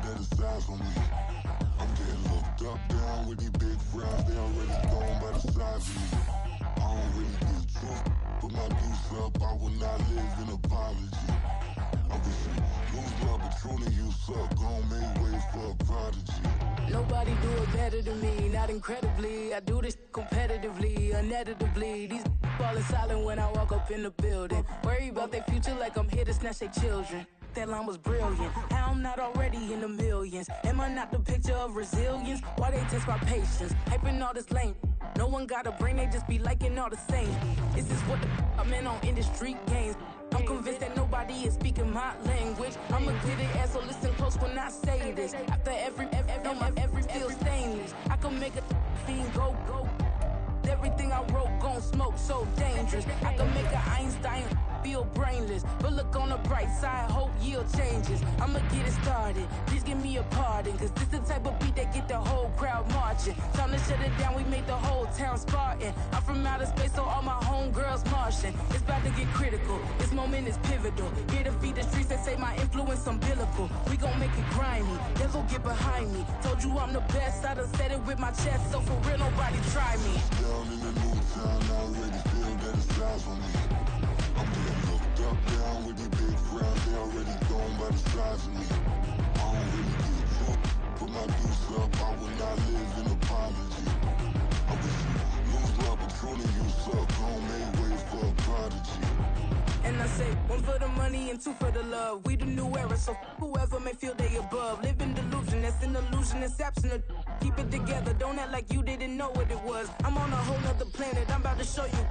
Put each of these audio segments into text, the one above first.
that it's eyes on me. I'm getting looked up, down with these big frowns. They already thrown by the size of me. I don't really get drunk, put my deuce up. I will not live in apology. I wish you lose love, but truly you suck. Gon' make way for a prodigy. Nobody do it better than me, not incredibly. I do this competitively, uneditably. These falling silent when I walk up in the building. Worry about their future like I'm here to snatch their children. That line was brilliant. How I'm not already in the millions? Am I not the picture of resilience? Why they test my patience? Hyping all this lame. No one got a brain, they just be liking all the same. This is what the I'm in on industry games. I'm convinced that nobody is speaking my language. I'ma get it, so listen close when I say this. After every feel stainless. I can make a fiend go. Everything I wrote gon' smoke, so dangerous. I can make an Einstein feel brainless. But look on the bright side, hope yield changes. I'ma get it started, please give me a pardon. Cause this the type of beat that get the whole crowd marching. Time to shut it down, we made the whole town Spartan. I'm from outer space, so all my homegirls Martian. It's about to get critical, this moment is pivotal. Here to feed the streets that say my influence umbilical. We gon' make it grimy, never get behind me. Told you I'm the best, I done said it with my chest. So for real, nobody try me. Down in the new town, I already feel that it's eyes on me. I'm getting looked up, down with these big frowns. They already thrown by the size of me. I don't really get drunk, put my deuce up. I will not live in apology. I wish you lose love, but truly you suck. Gon' make way for a prodigy. And I say, one for the money and two for the love. We the new era, so whoever may feel they above. Live in delusion, that's an illusion, it's absent. Keep it together, don't act like you didn't know what it was. I'm on a whole nother planet, I'm about to show you.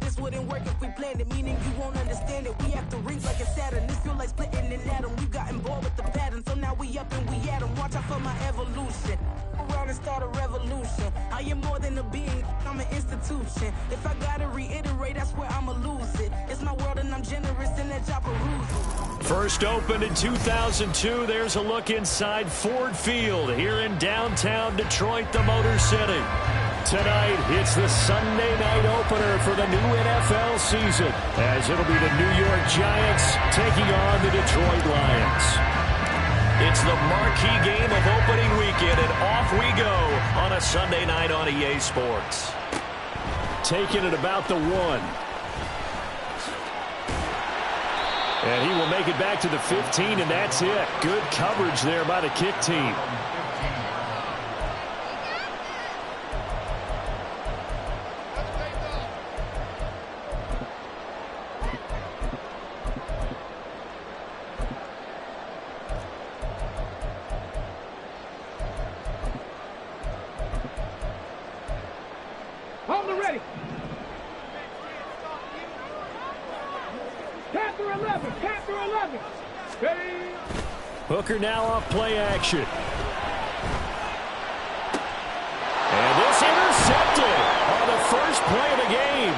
This wouldn't work if we planned it, meaning you won't understand it. We have to rings like a Saturn, this feel like splitting an atom. You got involved with the pattern, so now we up and we at 'em. Watch out for my evolution. Around and start a revolution. I am more than a being, I'm an institution. If I gotta reiterate, that's where I'ma lose it. It's my world and I'm generous in that job perusal. First opened in 2002, there's a look inside Ford Field here in downtown Detroit, the Motor City. Tonight, it's the Sunday night opener for the new NFL season, as it'll be the New York Giants taking on the Detroit Lions. It's the marquee game of opening weekend, and off we go on a Sunday night on EA Sports. Taking it about the 1. And he will make it back to the 15, and that's it. Good coverage there by the kick team. Hold it ready. Panther 11. Panther 11. Ready. Hooker now off play action. And this intercepted on the first play of the game.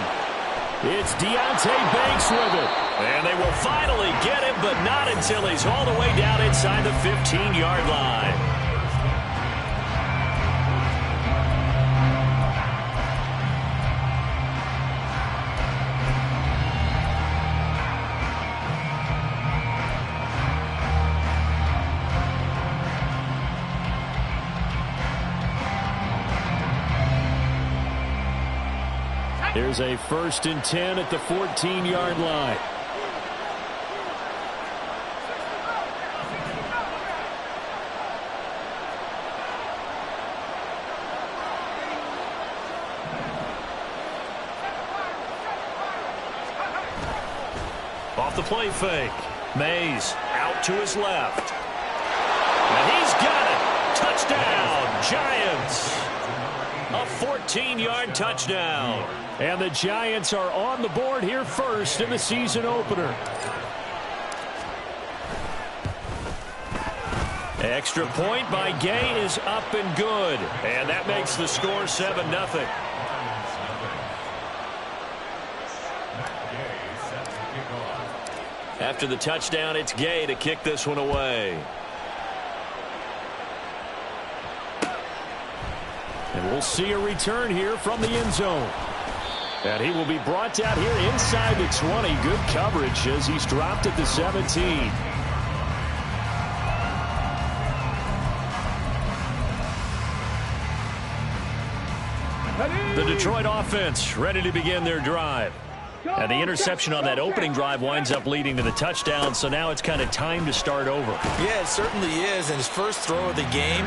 It's Deonte Banks with it. And they will finally get him, but not until he's all the way down inside the 15-yard line. There's a 1st and 10 at the 14-yard line. Off the play fake. Mays out to his left. And he's got it. Touchdown, Giants. A 14-yard touchdown. And the Giants are on the board here first in the season opener. Extra point by Gay is up and good. And that makes the score 7-0. After the touchdown, it's Gay to kick this one away. And we'll see a return here from the end zone. And he will be brought down here inside the 20. Good coverage as he's dropped at the 17. Detroit offense ready to begin their drive. And the interception on that opening drive winds up leading to the touchdown, so now it's kind of time to start over. Yeah, it certainly is, and his first throw of the game.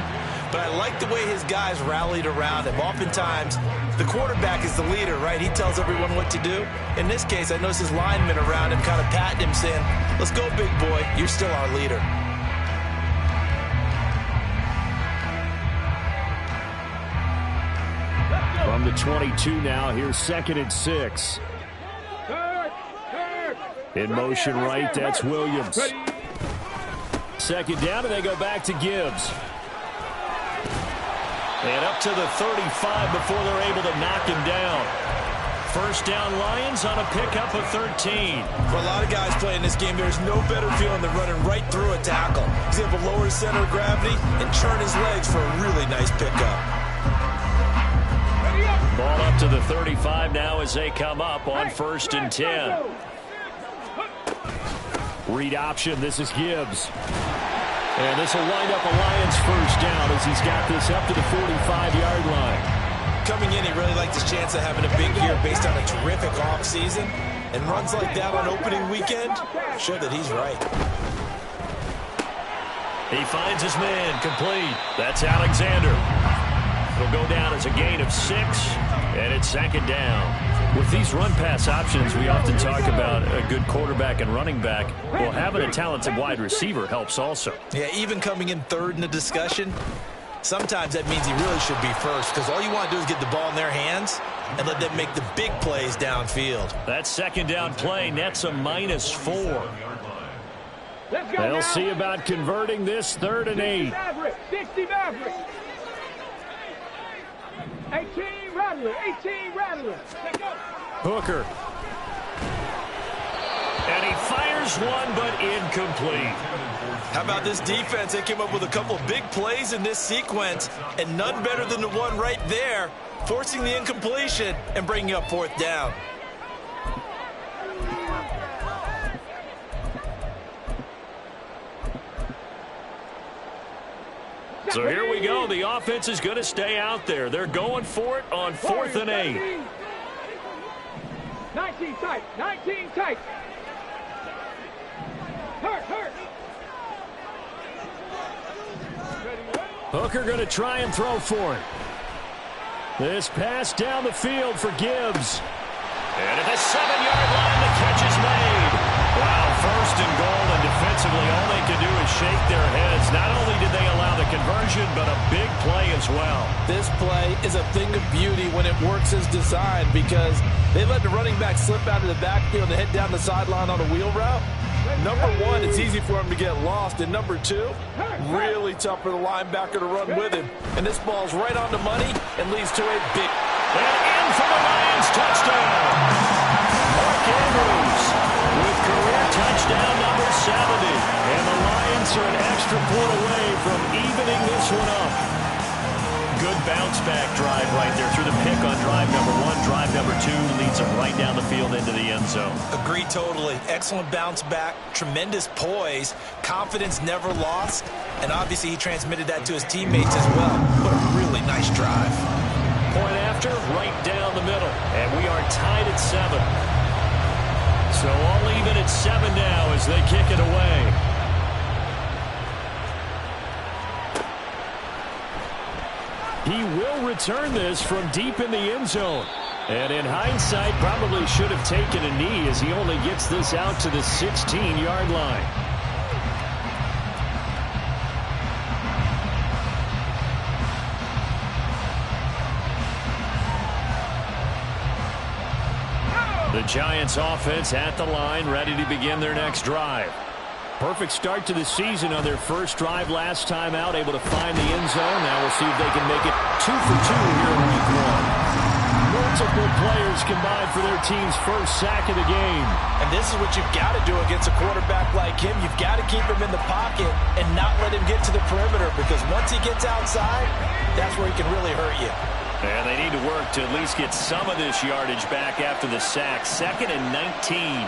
But I like the way his guys rallied around him. Oftentimes, the quarterback is the leader, right? He tells everyone what to do. In this case, I noticed his linemen around him kind of patting him, saying, let's go, big boy. You're still our leader. From the 22 now, here's 2nd and 6. In motion right, that's Williams. 2nd down, and they go back to Gibbs. And up to the 35 before they're able to knock him down. 1st down, Lions on a pickup of 13. For a lot of guys playing this game, there's no better feeling than running right through a tackle. He's able to lower his center of gravity and turn his legs for a really nice pickup. Ball up to the 35 now as they come up on 1st and 10. Read option, this is Gibbs. And this will wind up a Lions 1st down as he's got this up to the 45-yard line. Coming in, he really liked his chance of having a big year based on a terrific offseason. And runs like that on opening weekend show that he's right. He finds his man, complete. That's Alexander. It'll go down as a gain of 6, and it's 2nd down. With these run-pass options, we often talk about a good quarterback and running back. Well, having a talented wide receiver helps also. Yeah, even coming in 3rd in the discussion, sometimes that means he really should be first, because all you want to do is get the ball in their hands and let them make the big plays downfield. That 2nd down play nets a -4. They'll see about converting this 3rd and 8. 60 Maverick. 18 Rattler. 18 Rattler. Hooker. And he fires one, but incomplete. How about this defense? They came up with a couple of big plays in this sequence, and none better than the one right there, forcing the incompletion and bringing up 4th down. So here we go. The offense is going to stay out there. They're going for it on 4th and 8. 19 tight. 19 tight. Hurt. Hooker going to try and throw for it. This pass down the field for Gibbs. And at the 7-yard line, the catch is made. Wow, 1st and goal, and defensively all they can do is shake their heads. Not only did they allow the conversion, but a big play as well. This play is a thing of beauty when it works as designed, because they let the running back slip out of the backfield and head down the sideline on a wheel route. Number 1, it's easy for him to get lost. And number 2, really tough for the linebacker to run with him. And this ball's right on the money and leads to a big... And in for the Lions touchdown. Mark Andrews with career touchdown number 70. And the Lions are an extra point away from evening this one up. Good bounce-back drive right there through the pick on drive number 1. Drive number 2 leads them right down the field into the end zone. Agree totally. Excellent bounce back, tremendous poise, confidence never lost, and obviously he transmitted that to his teammates as well. What a really nice drive. Point after, right down the middle. And we are tied at 7. So all even at 7 now as they kick it away. He will return this from deep in the end zone. And in hindsight, probably should have taken a knee as he only gets this out to the 16-yard line. The Giants offense at the line, ready to begin their next drive. Perfect start to the season on their first drive last time out, able to find the end zone. Now we'll see if they can make it 2 for 2 here in week 1. Multiple players combined for their team's first sack of the game. And this is what you've got to do against a quarterback like him. You've got to keep him in the pocket and not let him get to the perimeter, because once he gets outside, that's where he can really hurt you. And they need to work to at least get some of this yardage back after the sack. 2nd and 19.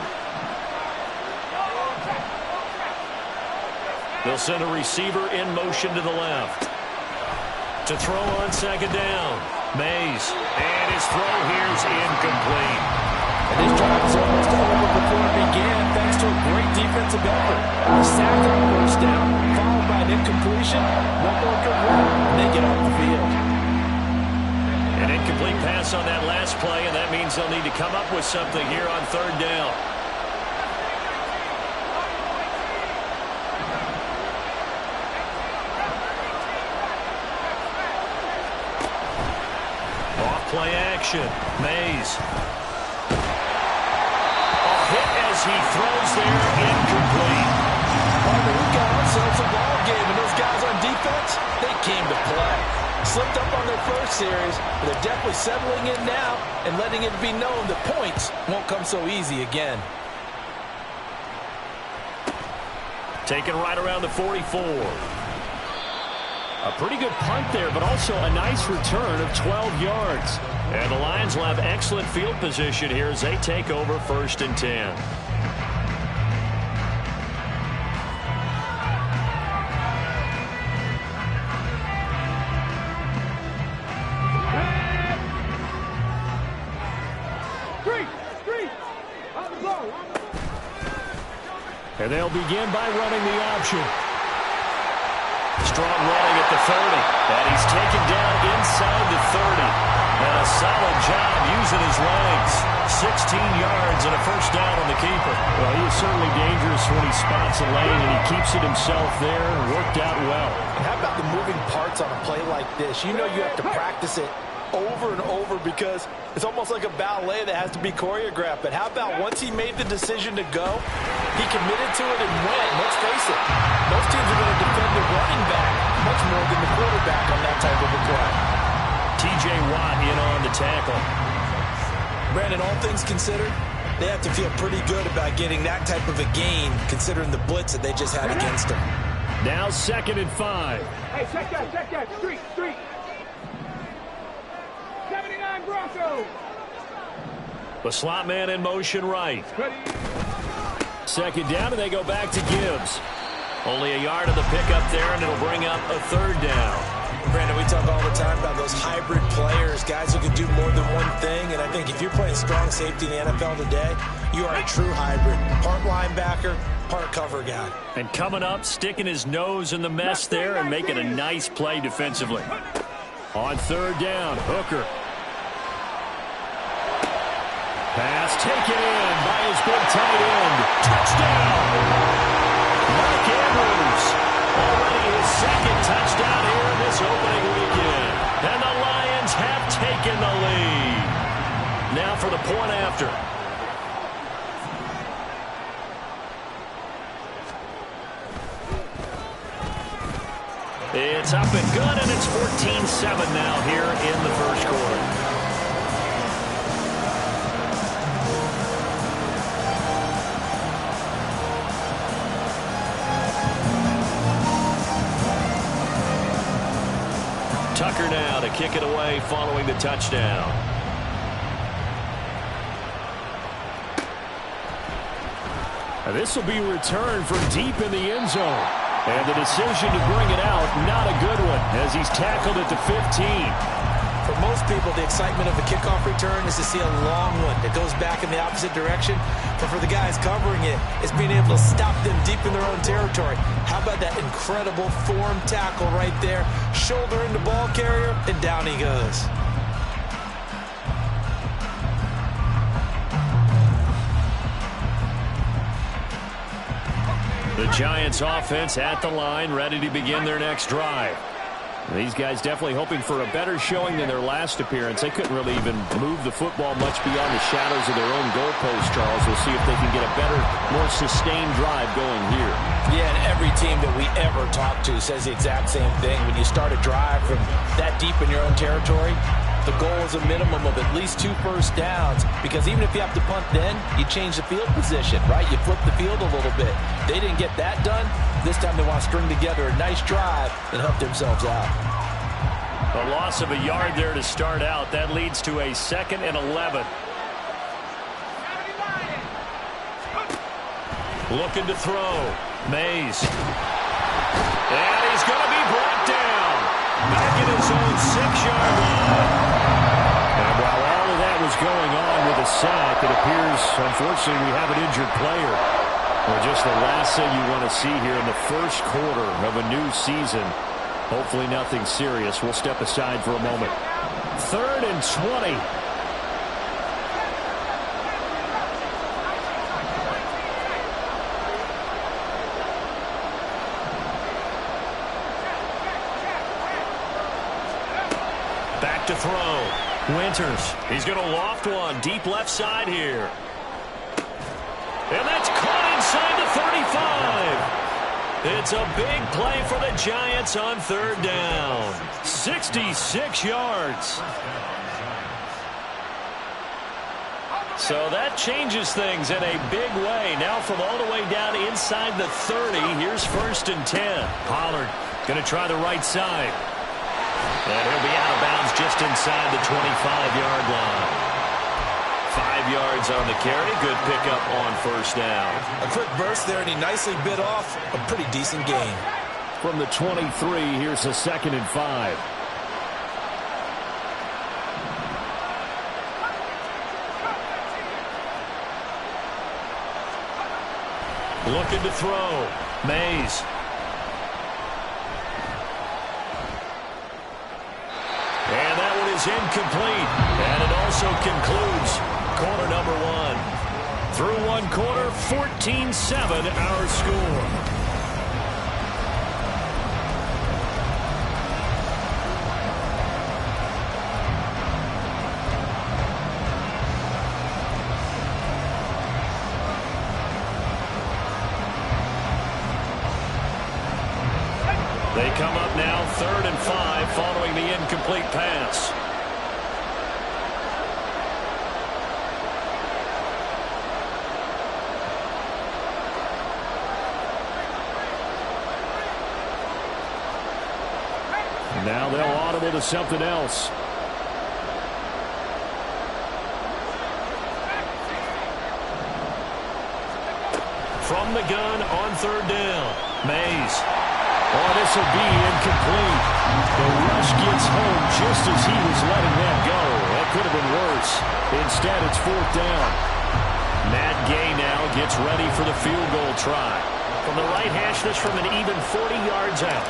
They'll send a receiver in motion to the left. To throw on 2nd down. Mays. And his throw here is incomplete. And this drive is almost over before it began, thanks to a great defensive effort. A sack on first down, followed by an incompletion. One more good run, and they get off the field. An incomplete pass on that last play, and that means they'll need to come up with something here on third down. Off-play action. Mays. A hit as he throws there, incomplete. We've got ourselves a ball game, and those guys on defense, they came to play. Slipped up on their first series, but they're definitely settling in now and letting it be known that points won't come so easy again. Taken right around the 44. A pretty good punt there, but also a nice return of 12 yards. And the Lions will have excellent field position here as they take over 1st and 10. And they'll begin by running the option. Strong running at the 30. And he's taken down inside the 30. And a solid job using his legs. 16 yards and a first down on the keeper. Well, he is certainly dangerous when he spots a lane, and he keeps it himself there. Worked out well. How about the moving parts on a play like this? You know you have to practice it over and over because it's almost like a ballet that has to be choreographed. But how about once he made the decision to go, he committed to it and went. Let's face it, most teams are going to defend the running back much more than the quarterback on that type of a play. T.J. Watt in on the tackle. Brandon, all things considered, they have to feel pretty good about getting that type of a gain considering the blitz that they just had against them. Now 2nd and 5. Hey, check that. Street. 79 Broncos. The slot man in motion right. Ready. 2nd down, and they go back to Gibbs. Only a yard of the pickup there, and it'll bring up a 3rd down. Brandon, we talk all the time about those hybrid players, guys who can do more than one thing, and I think if you're playing strong safety in the NFL today, you are a true hybrid. Part linebacker, part cover guy. And coming up, sticking his nose in the mess there and making a nice play defensively. On 3rd down, Hooker. Pass taken in by his big tight end. Touchdown! Mark Andrews. Already his 2nd touchdown here in this opening weekend. And the Lions have taken the lead. Now for the point after. It's up and good, and it's 14-7 now here in the first quarter. Tucker now to kick it away following the touchdown. And this will be returned from deep in the end zone. And the decision to bring it out, not a good one, as he's tackled at the 15. For most people, the excitement of a kickoff return is to see a long one that goes back in the opposite direction. But for the guys covering it, it's being able to stop them deep in their own territory. How about that incredible form tackle right there? Shoulder into ball carrier, and down he goes. The Giants offense at the line, ready to begin their next drive. These guys definitely hoping for a better showing than their last appearance. They couldn't really even move the football much beyond the shadows of their own goalpost, Charles. We'll see if they can get a better, more sustained drive going here. Yeah, and every team that we ever talk to says the exact same thing. When you start a drive from that deep in your own territory, the goal is a minimum of at least 2 first downs, because even if you have to punt then, you change the field position, right? You flip the field a little bit. They didn't get that done. This time they want to string together a nice drive and help themselves out. A loss of a yard there to start out. That leads to a 2nd and 11. Looking to throw. Mays. And he's going to be brought down. Back in his own 6-yard line. is going on with a sack. It appears, unfortunately, we have an injured player. Well, just the last thing you want to see here in the first quarter of a new season. Hopefully nothing serious. We'll step aside for a moment. 3rd and 20. Back to throw. Winters. He's going to loft one. Deep left side here. And that's caught inside the 35. It's a big play for the Giants on 3rd down. 66 yards. So that changes things in a big way. Now from all the way down inside the 30, here's 1st and 10. Pollard going to try the right side. And he'll be out of bounds just inside the 25-yard line. 5 yards on the carry. Good pickup on 1st down. A quick burst there, and he nicely bit off a pretty decent gain. From the 23, here's a 2nd and 5. Looking to throw. Mays. And that one is incomplete. And it also concludes quarter number 1. Through one quarter, 14-7 our score. They come up now 3rd and 5 following the incomplete pass. Now they'll audible to something else. From the gun on 3rd down. Mays. Oh, this will be incomplete. The rush gets home just as he was letting that go. That could have been worse. Instead, it's 4th down. Matt Gay now gets ready for the field goal try. From the right hash, this from an even 40 yards out.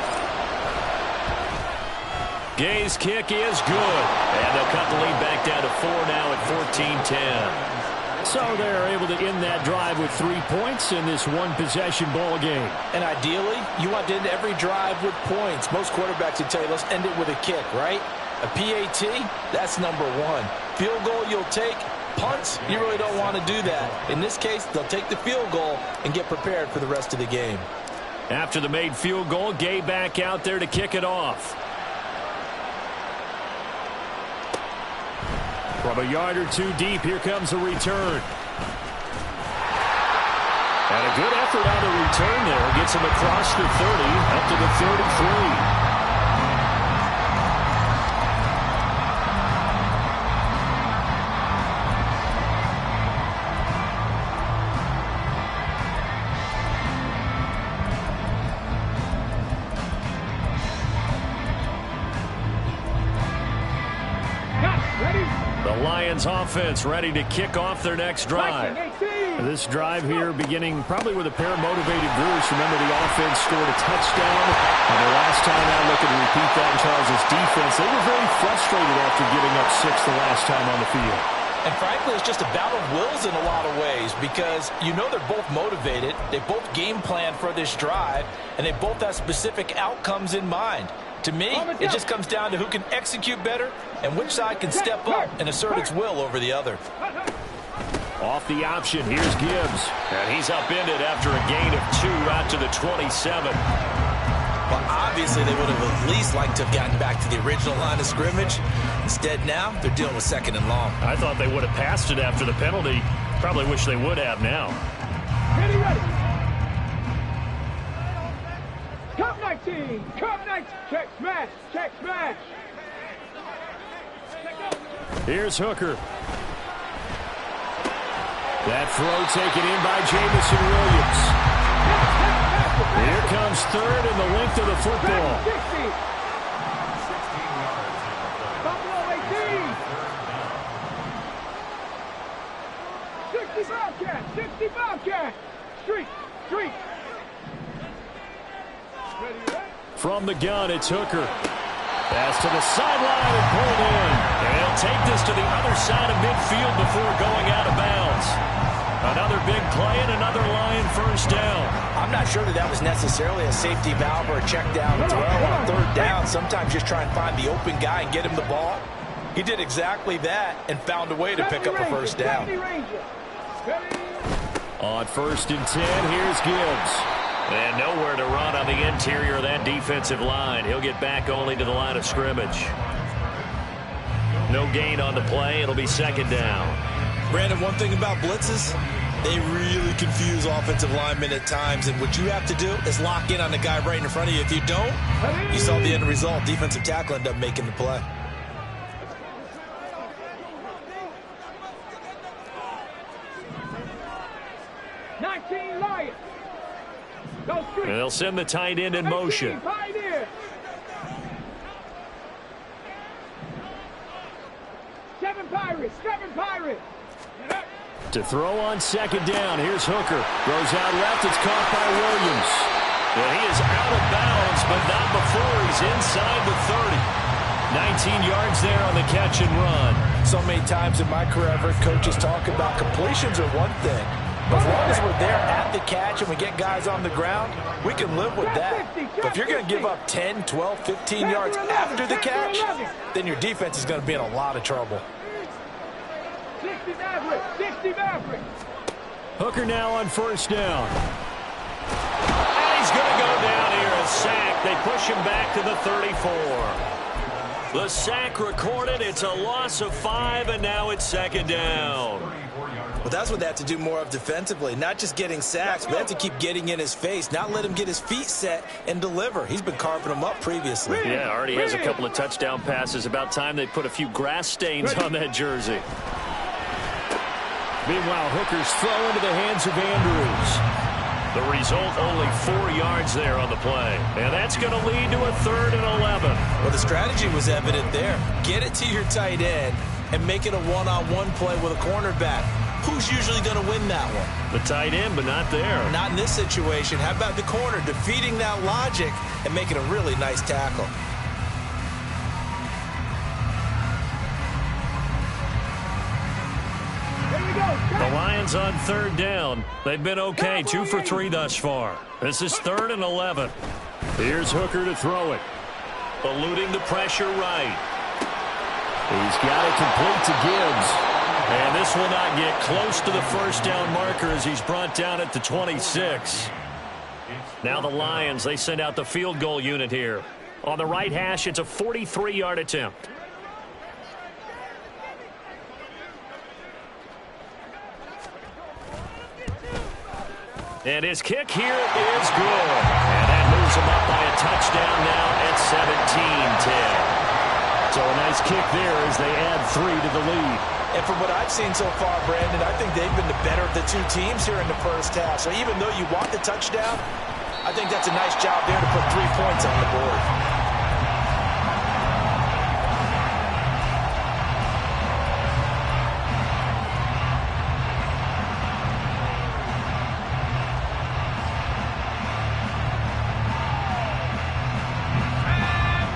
Gay's kick is good. And they'll cut the lead back down to 4 now at 14-10. So they're able to end that drive with 3 points in this one-possession ball game. And ideally, you want to end every drive with points. Most quarterbacks would tell you, let's end it with a kick, right? A PAT, that's number 1. Field goal you'll take. Punts, you really don't want to do that. In this case, they'll take the field goal and get prepared for the rest of the game. After the made field goal, Gay back out there to kick it off. From a yard or 2 deep, here comes a return. And a good effort on the return there. Gets him across the 30, up to the 33. Lions offense ready to kick off their next drive. This drive here beginning probably with a pair of motivated Bruce. Remember, the offense scored a touchdown. And the last time out, looking to repeat that in Charles' defense, they were very frustrated after giving up 6 the last time on the field. And frankly, it's just a battle of wills in a lot of ways because you know they're both motivated. They both game plan for this drive, and they both have specific outcomes in mind. To me, it just comes down to who can execute better and which side can step up and assert its will over the other. Off the option, here's Gibbs. And he's upended after a gain of 2 out to the 27. Well, obviously, they would have at least liked to have gotten back to the original line of scrimmage. Instead, now, they're dealing with 2nd and long. I thought they would have passed it after the penalty. Probably wish they would have now. Ready. Cup 19. Cup 19. Check smash. Check smash. Here's Hooker. That throw taken in by Jamison Williams. Here comes 3rd and the length of the football. 60. Buffalo 18. Bobcat, 60 Bobcat. Street. From the gun, it's Hooker. Pass to the sideline and pulled in. And he'll take this to the other side of midfield before going out of bounds. Another big play and another Lion first down. I'm not sure that was necessarily a safety valve or a check down throw on third down. Sometimes just try and find the open guy and get him the ball. He did exactly that and found a way to pick up a first down. On 1st and 10, here's Gibbs. And nowhere to run on the interior of that defensive line. He'll get back only to the line of scrimmage. No gain on the play. It'll be 2nd down. Brandon, one thing about blitzes, they really confuse offensive linemen at times. And what you have to do is lock in on the guy right in front of you. If you don't, you saw the end result. Defensive tackle ended up making the play. And they'll send the tight end in motion. Seven Pirates. To throw on 2nd down, here's Hooker. Goes out left, it's caught by Williams. And he is out of bounds, but not before he's inside the 30. 19 yards there on the catch and run. So many times in my career, I've heard coaches talk about completions are one thing. As long as we're there at the catch and we get guys on the ground, we can live with that. But if you're going to give up 10, 12, 15 yards after the catch, then your defense is going to be in a lot of trouble. 60 Maverick. Hooker now on 1st down. And he's going to go down here, a sack. They push him back to the 34. The sack recorded. It's a loss of 5, and now it's 2nd down. Well, that's what they have to do more of defensively. Not just getting sacks, but they have to keep getting in his face, not let him get his feet set and deliver. He's been carving them up previously. Yeah, already has a couple of touchdown passes. About time they put a few grass stains on that jersey. Meanwhile, Hooker's throw into the hands of Andrews. The result, only 4 yards there on the play. And that's going to lead to a 3rd and 11. Well, the strategy was evident there. Get it to your tight end and make it a one-on-one play with a cornerback. Who's usually going to win that one? The tight end, but not there. Not in this situation. How about the corner defeating that logic and making a really nice tackle? The Lions on 3rd down. They've been okay, 2 for 3 thus far. This is 3rd and 11. Here's Hooker to throw it. Eluding the pressure right. He's got it complete to Gibbs. And this will not get close to the first down marker as he's brought down at the 26. Now the Lions, they send out the field goal unit here. On the right hash, it's a 43-yard attempt. And his kick here is good. And that moves him up by a touchdown now at 17-10. So a nice kick there as they add 3 to the lead. And from what I've seen so far, Brandon, I think they've been the better of the two teams here in the first half. So even though you want the touchdown, I think that's a nice job there to put 3 points on the board.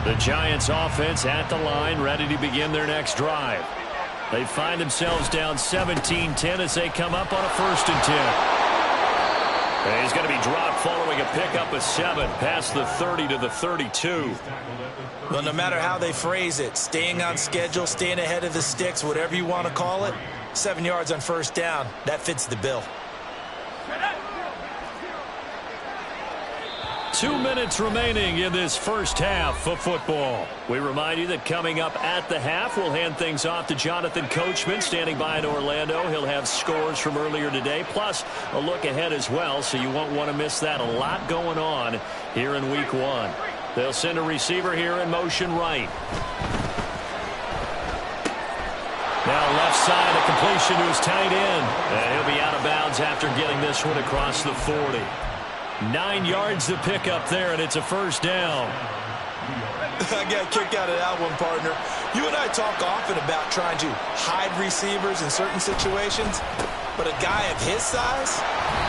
The Giants offense at the line, ready to begin their next drive. They find themselves down 17-10 as they come up on a 1st and 10. And he's going to be dropped following a pickup of 7 past the 30 to the 32. Well, no matter how they phrase it, staying on schedule, staying ahead of the sticks, whatever you want to call it, 7 yards on 1st down, that fits the bill. 2 minutes remaining in this first half of football. We remind you that coming up at the half, we'll hand things off to Jonathan Coachman standing by in Orlando. He'll have scores from earlier today, plus a look ahead as well, so you won't want to miss that. A lot going on here in week 1. They'll send a receiver here in motion right. Now left side, a completion to his tight end. And he'll be out of bounds after getting this one across the 40. 9 yards to pick up there, and it's a 1st down. I got a kick out of that one, partner. You and I talk often about trying to hide receivers in certain situations. but a guy of his size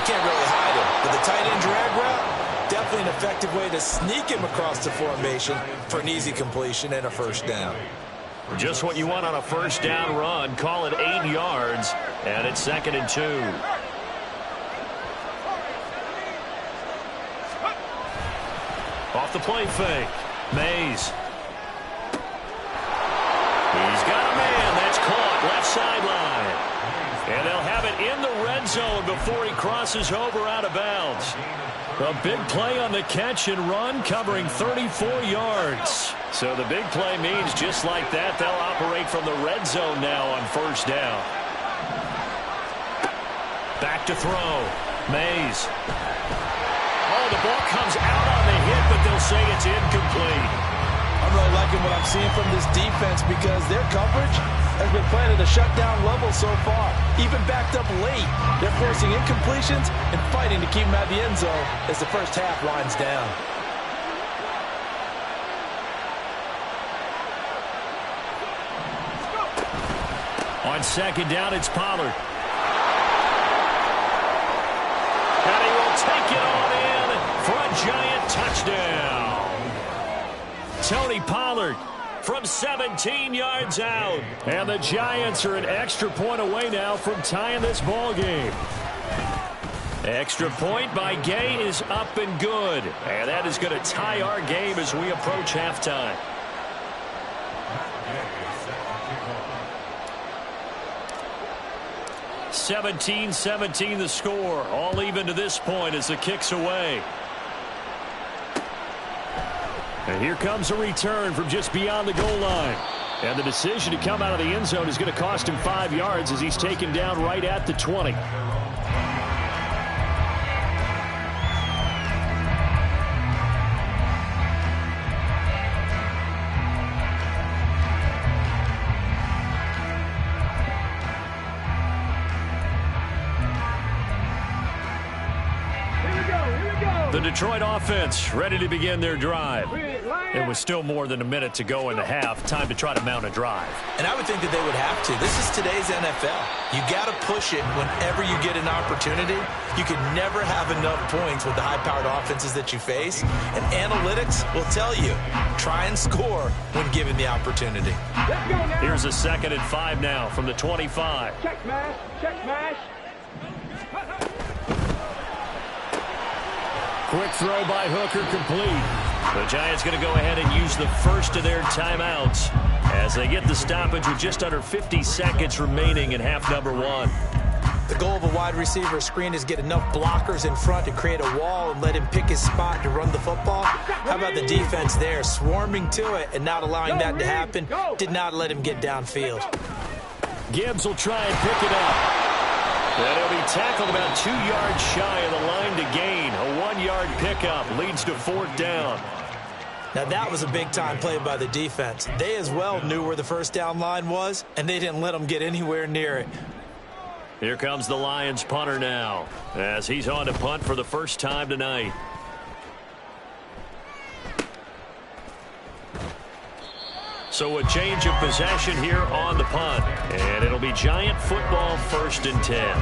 can't really hide him. But the tight end drag route, definitely an effective way to sneak him across the formation for an easy completion and a first down. Just what you want on a first down run. Call it 8 yards, and it's 2nd and 2. Off the play fake. Mays. He's got a man. That's caught. Left sideline. And they'll have it in the red zone before he crosses over out of bounds. A big play on the catch and run, covering 34 yards. So the big play means just like that, they'll operate from the red zone now on first down. Back to throw. Mays. Oh, the ball comes out on the hit, but they'll say it's incomplete. I'm really liking what I'm seeing from this defense because their coverage has been playing at a shutdown level so far. Even backed up late, they're forcing incompletions and fighting to keep them out of the end zone as the first half winds down. On second down, it's Pollard. And he will take it on in for a giant touchdown. Tony Pollard from 17 yards out. And the Giants are an extra point away now from tying this ball game. Extra point by Gay is up and good. And that is going to tie our game as we approach halftime. (17-17) the score. All even to this point as the kick's away. And here comes a return from just beyond the goal line. And the decision to come out of the end zone is going to cost him 5 yards as he's taken down right at the 20. The Detroit offense ready to begin their drive. It was still more than a minute to go in the half. Time to try to mount a drive. And I would think that they would have to. This is today's NFL. You got to push it whenever you get an opportunity. You can never have enough points with the high-powered offenses that you face. And analytics will tell you, try and score when given the opportunity. Here's a 2nd and 5 now from the 25. Check mash, check mash. Quick throw by Hooker, complete. The Giants going to go ahead and use the first of their timeouts as they get the stoppage with just under 50 seconds remaining in half number 1. The goal of a wide receiver screen is get enough blockers in front to create a wall and let him pick his spot to run the football. How about the defense there, swarming to it and not allowing that to happen? Did not let him get downfield. Gibbs will try and pick it up. And he'll be tackled about 2 yards shy of the line to gain. A 1-yard pickup leads to 4th down. Now that was a big-time play by the defense. They as well knew where the first down line was, and they didn't let them get anywhere near it. Here comes the Lions punter now as he's on to punt for the first time tonight. So a change of possession here on the punt. And it'll be Giant football, 1st and 10.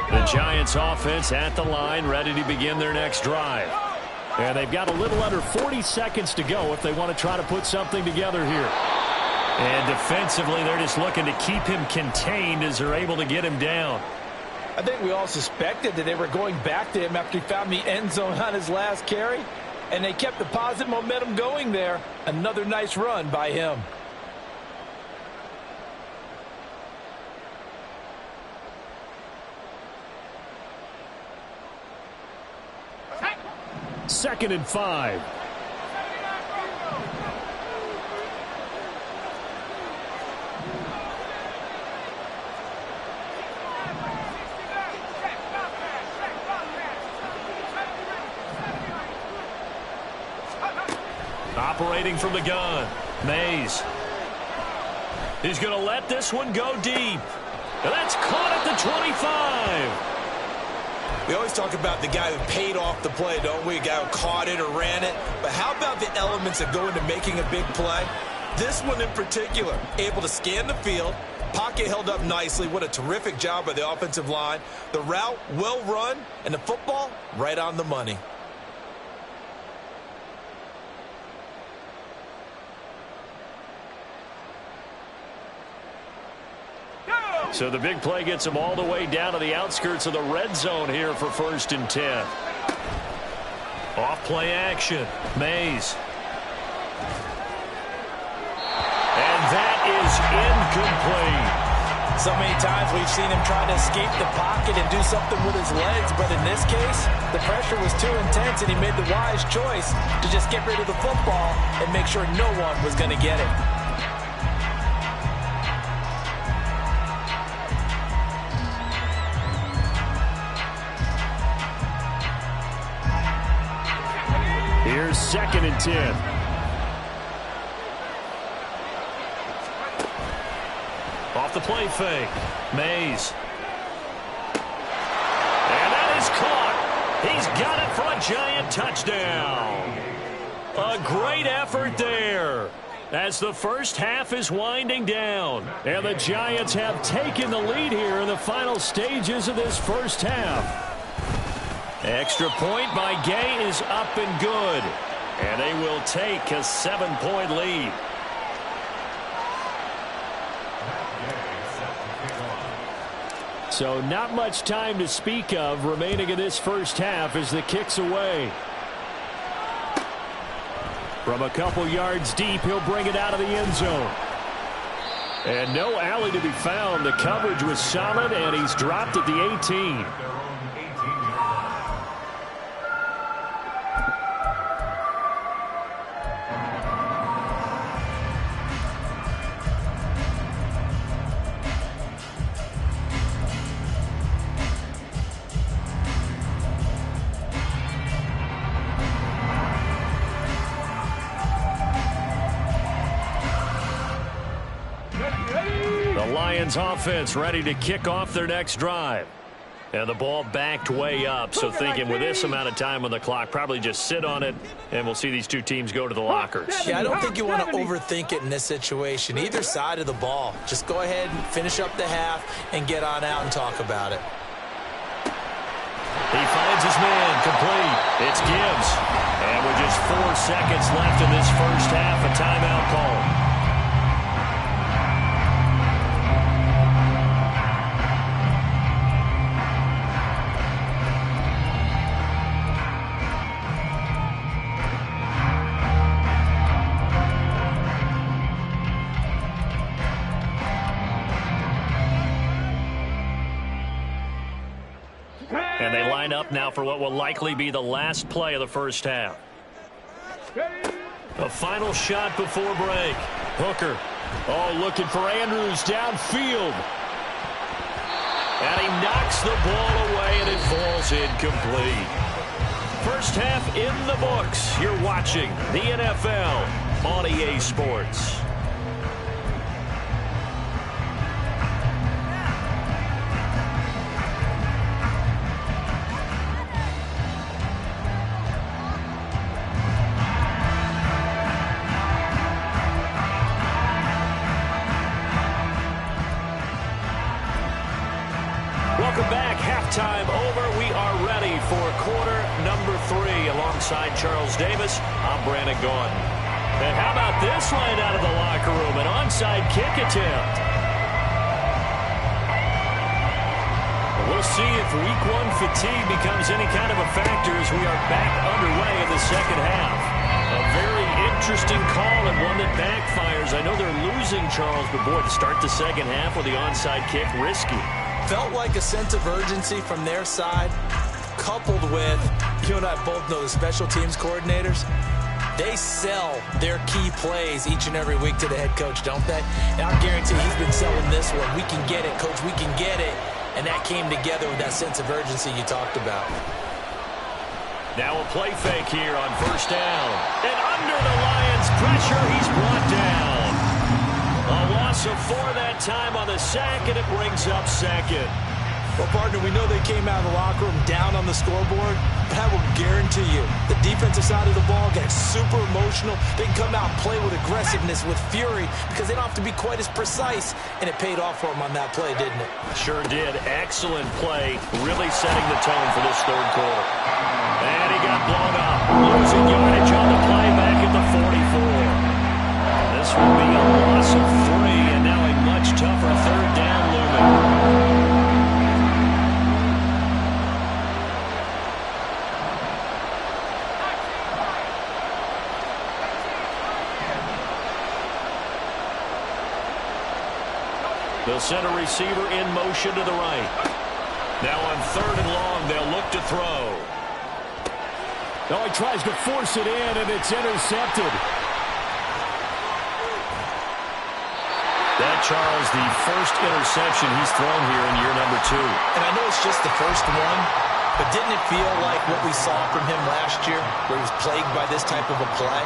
The Giants offense at the line, ready to begin their next drive. And they've got a little under 40 seconds to go if they want to try to put something together here. And defensively, they're just looking to keep him contained as they're able to get him down. I think we all suspected that they were going back to him after he found the end zone on his last carry. And they kept the positive momentum going there. Another nice run by him. Second and 5. Operating from the gun, Mays. He's going to let this one go deep. And that's caught at the 25. We always talk about the guy who paid off the play, don't we? A guy who caught it or ran it. But how about the elements that go into making a big play? This one in particular, able to scan the field, pocket held up nicely. What a terrific job by the offensive line. The route, well run, and the football, right on the money. So the big play gets him all the way down to the outskirts of the red zone here for 1st and 10. Off play action. Mays. And that is incomplete. So many times we've seen him try to escape the pocket and do something with his legs, but in this case, the pressure was too intense and he made the wise choice to just get rid of the football and make sure no one was going to get it. Here's 2nd and 10. Off the play fake. Mays. And that is caught. He's got it for a giant touchdown. A great effort there as the first half is winding down. And the Giants have taken the lead here in the final stages of this first half. Extra point by Gay is up and good. And they will take a 7-point lead. So not much time to speak of remaining in this first half as the kick's away. From a couple yards deep, he'll bring it out of the end zone. And no alley to be found. The coverage was solid, and he's dropped at the 18. Offense ready to kick off their next drive. And the ball backed way up, so thinking with this amount of time on the clock, probably just sit on it, and we'll see these two teams go to the lockers. Yeah, I don't think you want to overthink it in this situation. Either side of the ball. Just go ahead and finish up the half and get on out and talk about it. He finds his man, complete. It's Gibbs. And with just 4 seconds left in this first half, a timeout call. And they line up now for what will likely be the last play of the first half. A final shot before break. Hooker. Oh, looking for Andrews downfield. And he knocks the ball away, and it falls incomplete. First half in the books. You're watching the NFL on EA Sports. Welcome back. Halftime over. We are ready for quarter number 3. Alongside Charles Davis, I'm Brandon Gaudin. And how about this line out of the locker room? An onside kick attempt. We'll see if week 1 fatigue becomes any kind of a factor as we are back underway in the second half. A very interesting call and one that backfires. I know they're losing, Charles, but boy, to start the second half with the onside kick, risky. Felt like a sense of urgency from their side, coupled with, you and I both know the special teams coordinators, they sell their key plays each and every week to the head coach, don't they? And I guarantee he's been selling this one. We can get it, coach, we can get it. And that came together with that sense of urgency you talked about. Now a play fake here on first down. And under the Lions' pressure, he's brought down. A loss loss of 4 that time on the sack, and it brings up second. Well, partner, we know they came out of the locker room down on the scoreboard, but I will guarantee you the defensive side of the ball gets super emotional. They can come out and play with aggressiveness, with fury, because they don't have to be quite as precise, and it paid off for them on that play, didn't it? Sure did. Excellent play, really setting the tone for this third quarter. And he got blown up, losing yardage on the play back at the 44. This will be a loss of 3, and now a much tougher third down looming. They'll send a receiver in motion to the right. Now on 3rd and long, they'll look to throw. Oh, he tries to force it in, and it's intercepted. That, Charles, the first interception he's thrown here in year number 2. And I know it's just the first one, but didn't it feel like what we saw from him last year, where he was plagued by this type of a play?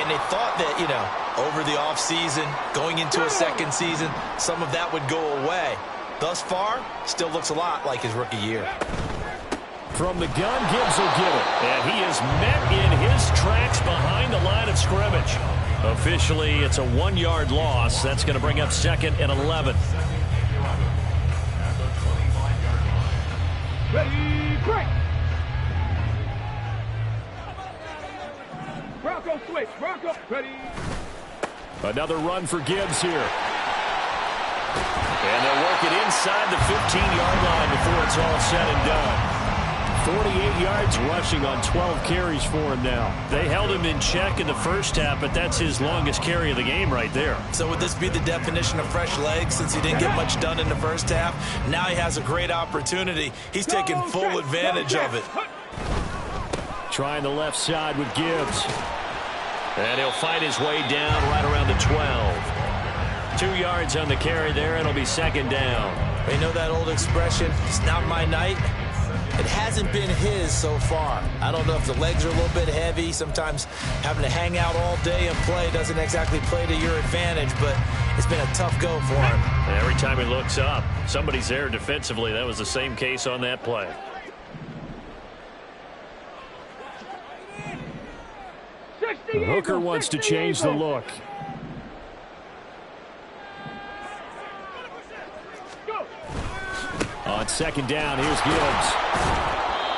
And they thought that, you know, over the offseason, going into a second season, some of that would go away. Thus far, still looks a lot like his rookie year. From the gun, Gibbs will get it. And he is met in his tracks behind the line of scrimmage. Officially, it's a 1-yard loss. That's going to bring up 2nd and 11. Ready, break. Bronco switch. Bronco, ready. Another run for Gibbs here. And they'll work it inside the 15-yard line before it's all said and done. 48 yards rushing on 12 carries for him now. They held him in check in the first half, but that's his longest carry of the game right there. So would this be the definition of fresh legs since he didn't get much done in the first half? Now he has a great opportunity. He's taking full advantage of it. Trying the left side with Gibbs. And he'll find his way down right around the 12. 2 yards on the carry there, and it'll be 2nd down. You know that old expression, it's not my night? It hasn't been his so far. I don't know if the legs are a little bit heavy. Sometimes having to hang out all day and play doesn't exactly play to your advantage, but it's been a tough go for him. Every time he looks up, somebody's there defensively. That was the same case on that play. Hooker wants to change the look. On 2nd down, here's Gibbs.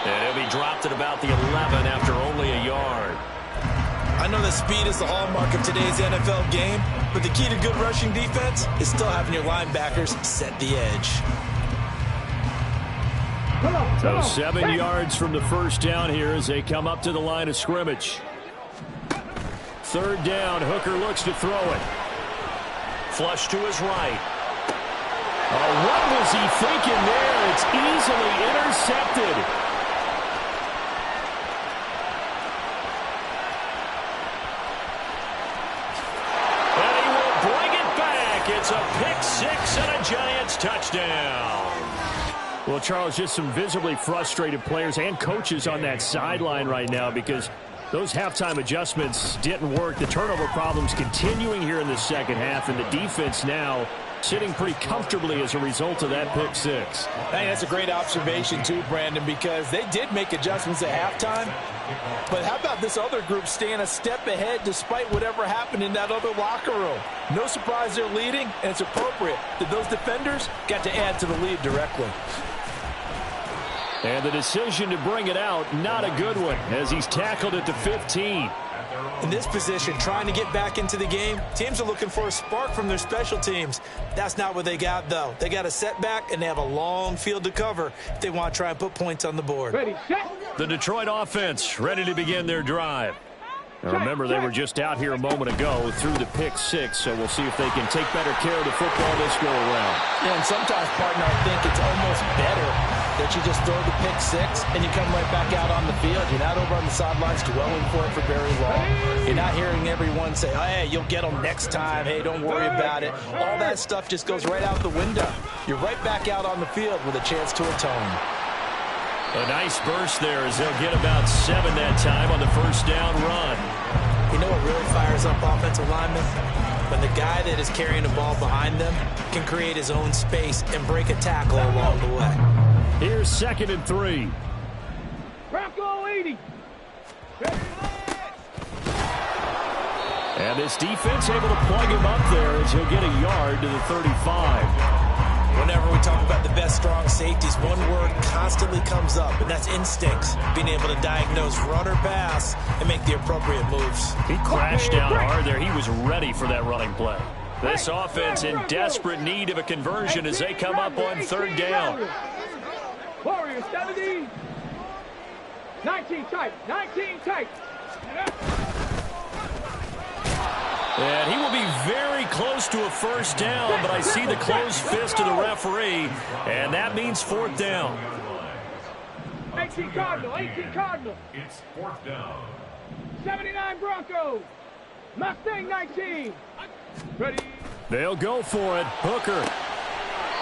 And he'll be dropped at about the 11 after only a yard. I know that speed is the hallmark of today's NFL game, but the key to good rushing defense is still having your linebackers set the edge. So 7 yards from the first down here as they come up to the line of scrimmage. 3rd down, Hooker looks to throw it. Flush to his right. Oh, what was he thinking there? It's easily intercepted. And he will bring it back. It's a pick-6 and a Giants touchdown. Well, Charles, just some visibly frustrated players and coaches on that sideline right now because those halftime adjustments didn't work. The turnover problems continuing here in the second half, and the defense now sitting pretty comfortably as a result of that pick-6. I think that's a great observation too, Brandon, because they did make adjustments at halftime. But how about this other group staying a step ahead despite whatever happened in that other locker room? No surprise they're leading, and it's appropriate that those defenders got to add to the lead directly. And the decision to bring it out, not a good one, as he's tackled at the 15. In this position, trying to get back into the game, teams are looking for a spark from their special teams. That's not what they got, though. They got a setback, and they have a long field to cover if they want to try and put points on the board. Ready, set. The Detroit offense ready to begin their drive. Now remember, they were just out here a moment ago through the pick-6, so we'll see if they can take better care of the football this go-around. Yeah, and sometimes, partner, I think it's almost better that you just throw the pick-6 and you come right back out on the field. You're not over on the sidelines dwelling for it for very long. You're not hearing everyone say, oh, hey, you'll get them next time. Hey, don't worry about it. All that stuff just goes right out the window. You're right back out on the field with a chance to atone. A nice burst there as they'll get about 7 that time on the first down run. You know what really fires up offensive linemen? when the guy that is carrying the ball behind them can create his own space and break a tackle along the way. Here's 2nd and 3. Bronco 80. And this defense able to plug him up there as he'll get a yard to the 35. Whenever we talk about the best strong safeties, one word constantly comes up, and that's instincts. Being able to diagnose run or pass and make the appropriate moves. He crashed down hard there. He was ready for that running play. This offense in desperate need of a conversion as they come up on 3rd down. Warriors 70. 19 tight. 19 tight. And he will be very close to a 1st down, but I see the closed fist of the referee, and that means 4th down. 18 Cardinal, 18 Cardinal. It's 4th down. 79 Broncos. Mustang 19. Ready. They'll go for it. Hooker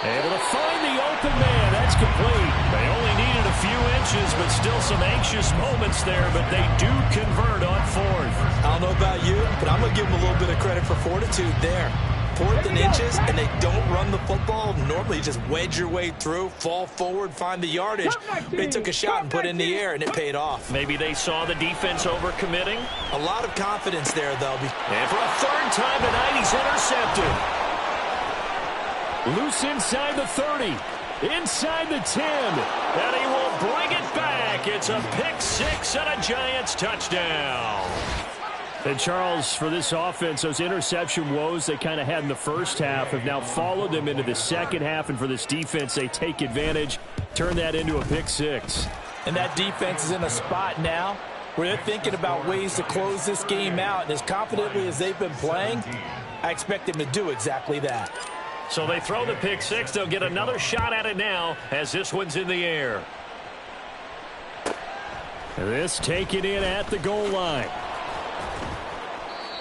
able to find the open man. That's complete. They only needed a few inches, but still some anxious moments there, but they do convert on 4th. I don't know about you, but I'm going to give them a little bit of credit for fortitude there. 4th and inches, and they don't run the football. Normally, you just wedge your way through, fall forward, find the yardage. They took a shot and put it in the air, and it paid off. Maybe they saw the defense overcommitting. A lot of confidence there, though. And for a 3rd time tonight, he's intercepted. Loose inside the 30, inside the 10, and he will bring it back. It's a pick 6 and a Giants touchdown. And Charles, for this offense, those interception woes they kind of had in the first half have now followed them into the second half, and for this defense, they take advantage, turn that into a pick 6. And that defense is in a spot now where they're thinking about ways to close this game out, and as confidently as they've been playing, I expect them to do exactly that. So they throw the pick 6. They'll get another shot at it now as this one's in the air. This taken in at the goal line.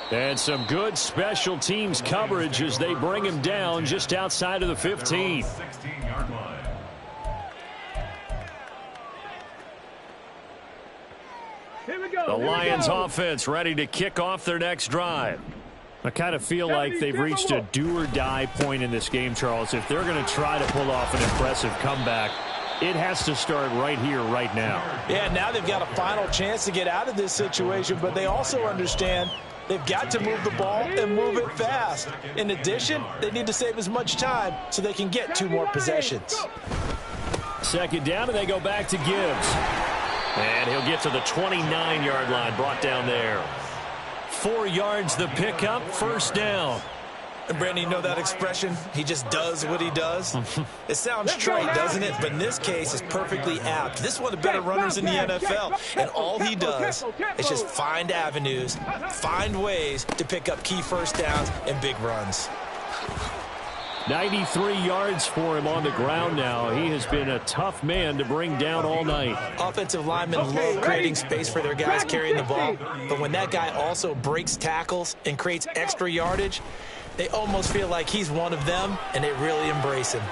And some good special teams coverage as they bring him down just outside of the 15. 16-yard line. Here we go. The Lions offense ready to kick off their next drive. I kind of feel like they've reached a do-or-die point in this game, Charles. If they're going to try to pull off an impressive comeback, it has to start right here, right now. Yeah, now they've got a final chance to get out of this situation, but they also understand they've got to move the ball and move it fast. In addition, they need to save as much time so they can get 2 more possessions. 2nd down, and they go back to Gibbs. And he'll get to the 29-yard line, brought down there. 4 yards the pickup, 1st down. And Brandon, you know that expression? He just does what he does. It sounds trite, doesn't it? But in this case, it's perfectly apt. This is one of the better runners in the NFL. And all he does is just find avenues, find ways to pick up key 1st downs and big runs. 93 yards for him on the ground now. He has been a tough man to bring down all night. Offensive linemen love creating space for their guys carrying the ball. But when that guy also breaks tackles and creates extra yardage, they almost feel like he's one of them, and they really embrace him.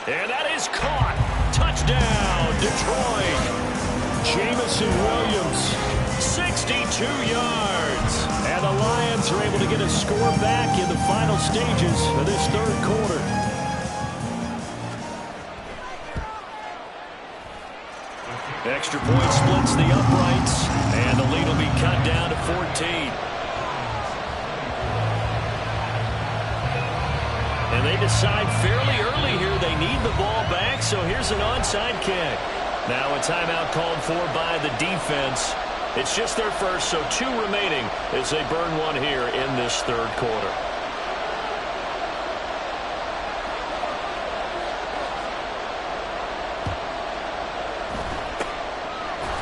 And that is caught. Touchdown, Detroit. Jamison Williams, 62 yards. And the Lions are able to get a score back in the final stages of this 3rd quarter. Extra point splits the uprights, and the lead will be cut down to 14. And they decide fairly early here they need the ball back, so here's an onside kick. Now a timeout called for by the defense. It's just their first, so 2 remaining as they burn one here in this 3rd quarter.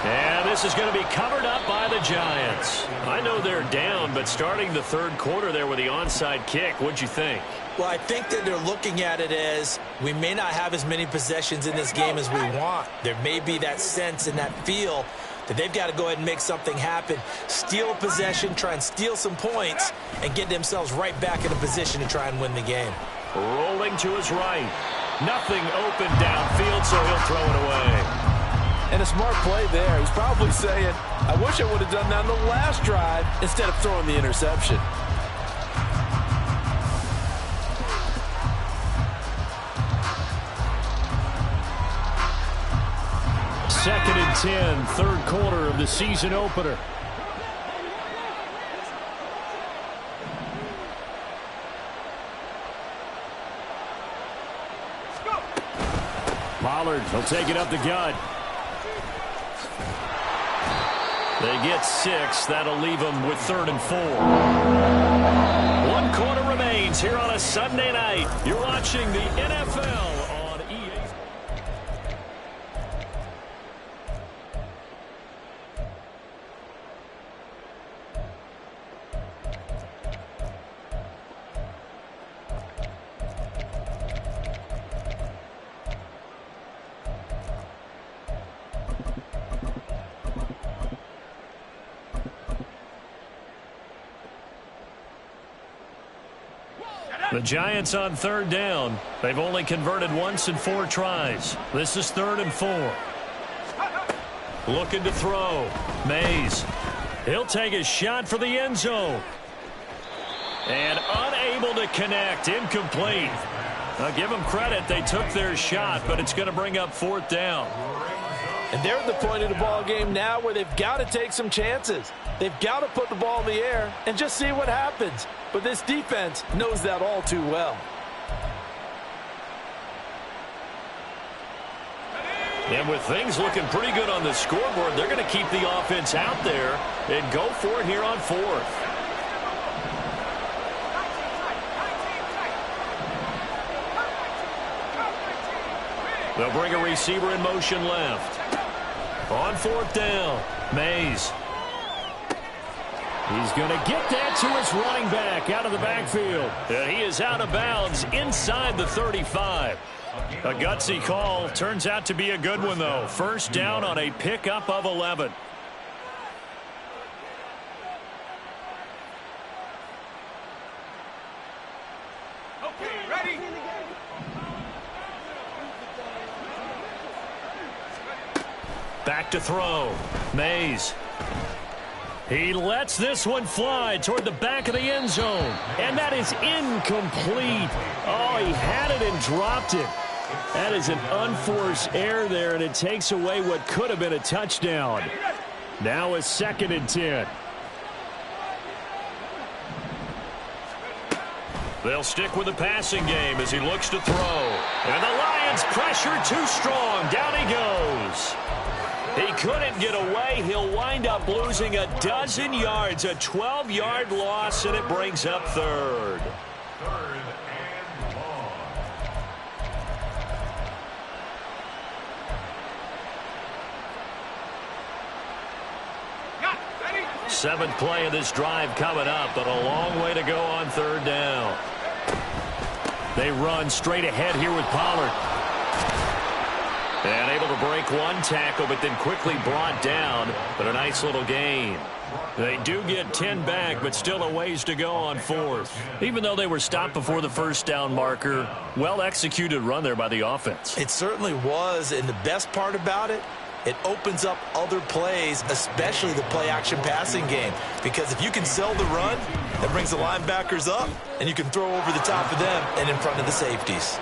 And this is going to be covered up by the Giants. I know they're down, but starting the 3rd quarter there with the onside kick, what'd you think? Well, I think that they're looking at it as we may not have as many possessions in this game as we want. There may be that sense and that feel that they've got to go ahead and make something happen, steal a possession, try and steal some points, and get themselves right back in a position to try and win the game. Rolling to his right. Nothing open downfield, so he'll throw it away. And a smart play there. He's probably saying, I wish I would have done that on the last drive instead of throwing the interception. Second and 10, third quarter of the season opener. Pollard will take it up the gut. They get 6. That'll leave them with 3rd and 4. 1 quarter remains here on a Sunday night. You're watching the NFL on EA. The Giants on 3rd down. They've only converted once in 4 tries. This is 3rd and 4. Looking to throw. Mays. He'll take a shot for the end zone. And unable to connect. Incomplete. Now give them credit. They took their shot, but it's going to bring up 4th down. And they're at the point of the ball game now where they've got to take some chances. They've got to put the ball in the air and just see what happens. But this defense knows that all too well. And with things looking pretty good on the scoreboard, they're going to keep the offense out there and go for it here on 4th. They'll bring a receiver in motion left. On 4th down, Mays. He's going to get that to his running back out of the backfield. And he is out of bounds inside the 35. A gutsy call. Turns out to be a good one, though. First down on a pickup of 11. Okay, ready? Back to throw. Mays. He lets this one fly toward the back of the end zone. And that is incomplete. Oh, he had it and dropped it. That is an unforced error there, and it takes away what could have been a touchdown. Now a 2nd and 10. They'll stick with the passing game as he looks to throw. And the Lions pressure too strong. Down he goes. He couldn't get away. He'll wind up losing 12 yards, a 12-yard loss, and it brings up 3rd. 3rd and long. 7th play of this drive coming up, but a long way to go on 3rd down. They run straight ahead here with Pollard. And able to break one tackle, but then quickly brought down. But a nice little gain. They do get 10 back, but still a ways to go on 4th. Even though they were stopped before the first down marker, well-executed run there by the offense. It certainly was, and the best part about it, it opens up other plays, especially the play-action passing game. Because if you can sell the run, that brings the linebackers up, and you can throw over the top of them and in front of the safeties.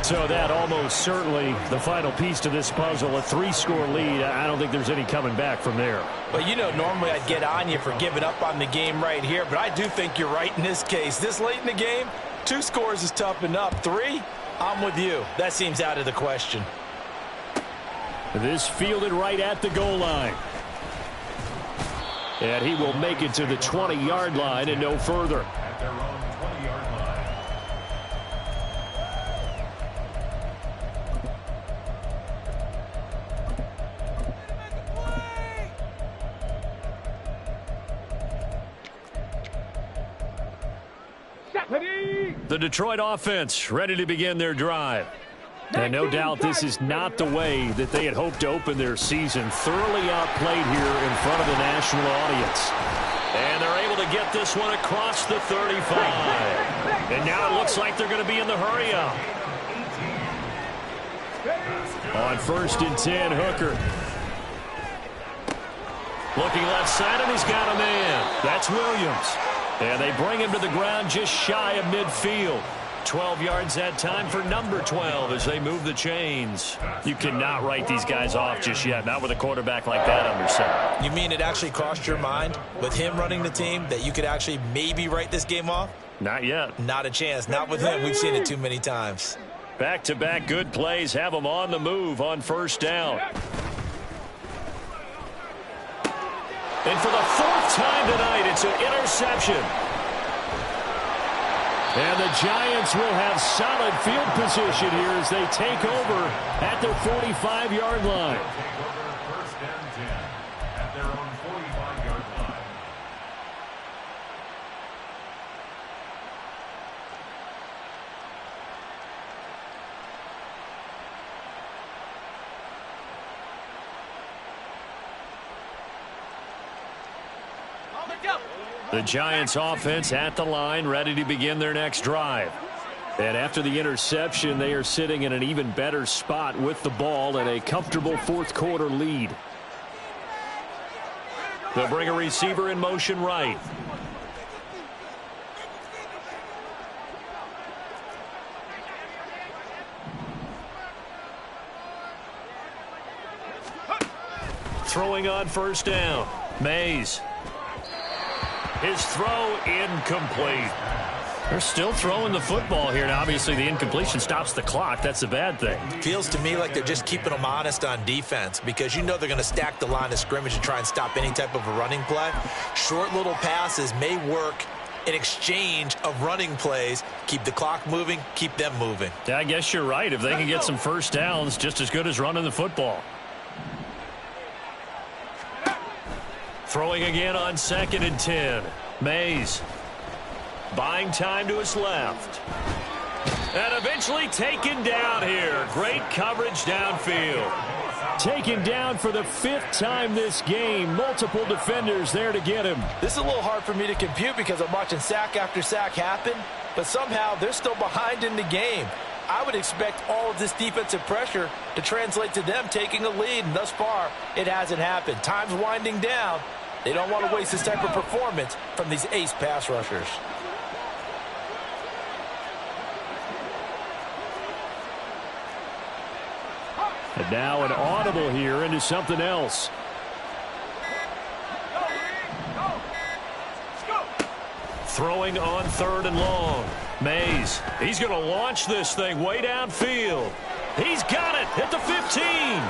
So that almost certainly the final piece to this puzzle, a 3-score lead. I don't think there's any coming back from there. Well, you know, normally I'd get on you for giving up on the game right here, but I do think you're right in this case. This late in the game, 2 scores is tough enough. 3, I'm with you. That seems out of the question. This fielded right at the goal line. And he will make it to the 20-yard line and no further. At their own 20-yard line. The Detroit offense ready to begin their drive. And no doubt this is not the way that they had hoped to open their season. Thoroughly outplayed here in front of the national audience. And they're able to get this one across the 35. And now it looks like they're going to be in the hurry-up. On 1st and 10, Hooker. Looking left side, and he's got a man. That's Williams. And they bring him to the ground just shy of midfield. 12 yards that time for number 12 as they move the chains. You cannot write these guys off just yet, not with a quarterback like that under center. You mean it actually crossed your mind with him running the team that you could actually maybe write this game off? Not yet. Not a chance. Not with him. We've seen it too many times. Back-to-back good plays have them on the move on 1st down. And for the 4th time tonight, it's an interception. And the Giants will have solid field position here as they take over at their 45-yard line. First and 10 at their own 45-yard line. The Giants offense at the line, ready to begin their next drive. And after the interception, they are sitting in an even better spot with the ball and a comfortable 4th quarter lead. They'll bring a receiver in motion right. Throwing on 1st down. Mays. His throw incomplete. They're still throwing the football here, and obviously the incompletion stops the clock. That's the bad thing. Feels to me like they're just keeping them honest on defense because you know they're going to stack the line of scrimmage and try and stop any type of a running play. Short little passes may work in exchange of running plays. Keep the clock moving, keep them moving. Yeah, I guess you're right. If they can get some 1st downs, just as good as running the football. Throwing again on 2nd and 10. Mays. Buying time to his left. And eventually taken down here. Great coverage downfield. Taken down for the 5th time this game. Multiple defenders there to get him. This is a little hard for me to compute because I'm watching sack after sack happen, but somehow they're still behind in the game. I would expect all of this defensive pressure to translate to them taking a lead, and thus far, it hasn't happened. Time's winding down. They don't want to waste this type of performance from these ace pass rushers. And now an audible here into something else. Throwing on 3rd and long. Mays. He's going to launch this thing way downfield. He's got it at the 15.